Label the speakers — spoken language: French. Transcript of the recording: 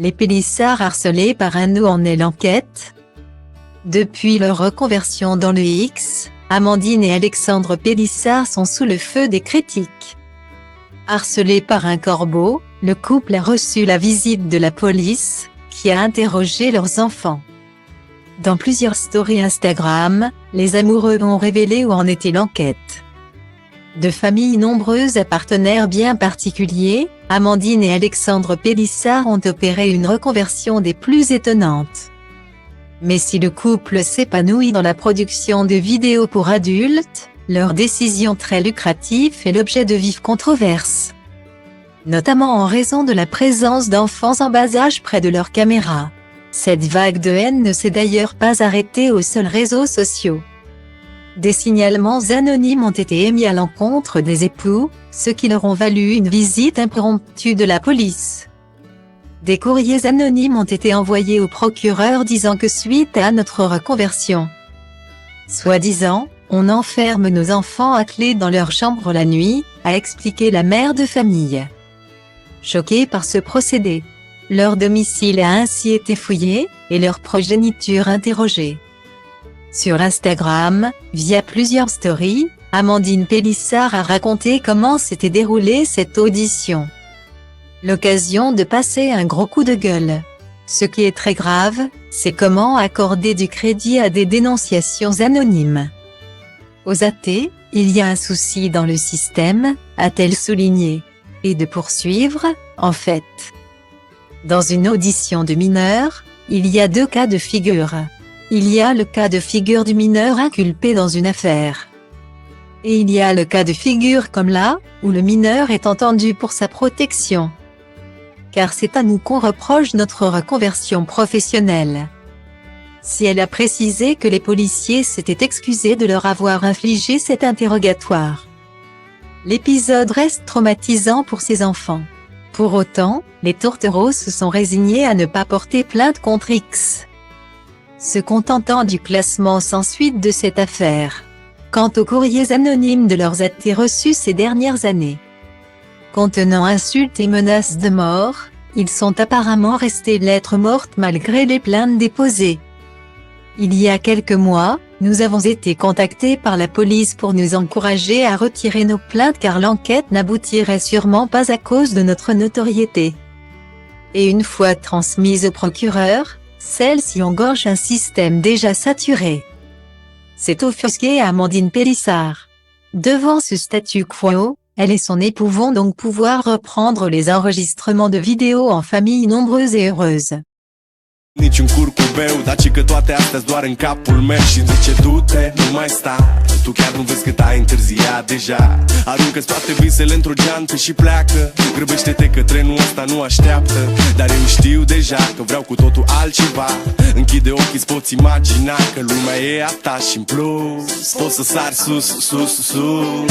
Speaker 1: Les Pélissard harcelés par un nous en est l'enquête. Depuis leur reconversion dans le X, Amandine et Alexandre Pélissard sont sous le feu des critiques. Harcelés par un corbeau, le couple a reçu la visite de la police, qui a interrogé leurs enfants. Dans plusieurs stories Instagram, les amoureux ont révélé où en était l'enquête. De familles nombreuses à partenaires bien particuliers, Amandine et Alexandre Pélissard ont opéré une reconversion des plus étonnantes. Mais si le couple s'épanouit dans la production de vidéos pour adultes, leur décision très lucrative fait l'objet de vives controverses. Notamment en raison de la présence d'enfants en bas âge près de leurs caméras. Cette vague de haine ne s'est d'ailleurs pas arrêtée aux seuls réseaux sociaux. Des signalements anonymes ont été émis à l'encontre des époux, ce qui leur ont valu une visite impromptue de la police. Des courriers anonymes ont été envoyés au procureur disant que suite à notre reconversion, soi-disant, on enferme nos enfants à clé dans leur chambre la nuit, a expliqué la mère de famille. Choquée par ce procédé, leur domicile a ainsi été fouillé, et leur progéniture interrogée. Sur Instagram, via plusieurs stories, Amandine Pélissard a raconté comment s'était déroulée cette audition. L'occasion de passer un gros coup de gueule. Ce qui est très grave, c'est comment accorder du crédit à des dénonciations anonymes. Aux athées, il y a un souci dans le système, a-t-elle souligné. Et de poursuivre, en fait. Dans une audition de mineur, il y a deux cas de figure. Il y a le cas de figure du mineur inculpé dans une affaire. Et il y a le cas de figure comme là, où le mineur est entendu pour sa protection. Car c'est à nous qu'on reproche notre reconversion professionnelle. Si elle a précisé que les policiers s'étaient excusés de leur avoir infligé cet interrogatoire. L'épisode reste traumatisant pour ces enfants. Pour autant, les tourtereaux se sont résignés à ne pas porter plainte contre X, se contentant du classement sans suite de cette affaire. Quant aux courriers anonymes de leurs athées reçus ces dernières années, contenant insultes et menaces de mort, ils sont apparemment restés lettre morte malgré les plaintes déposées. Il y a quelques mois, nous avons été contactés par la police pour nous encourager à retirer nos plaintes car l'enquête n'aboutirait sûrement pas à cause de notre notoriété. Et une fois transmise au procureur, celle-ci engorge un système déjà saturé. C'est offusqué à Amandine Pélissard. Devant ce statu quo, elle et son époux vont donc pouvoir reprendre les enregistrements de vidéos en famille nombreuse et heureuse.
Speaker 2: Nici un curcubeu, daci că toate astea doar în capul meu și zice du-te, nu mai sta. Tu chiar nu vezi că ai întârziat deja. Aruncă-ți toate visele într-o geantă și pleacă. Grăbește-te că trenul ăsta nu așteaptă. Dar eu știu deja că vreau cu totul altceva. Închide ochii, îți poți imagina că lumea e a ta și în plus poți să sari sus, sus, sus.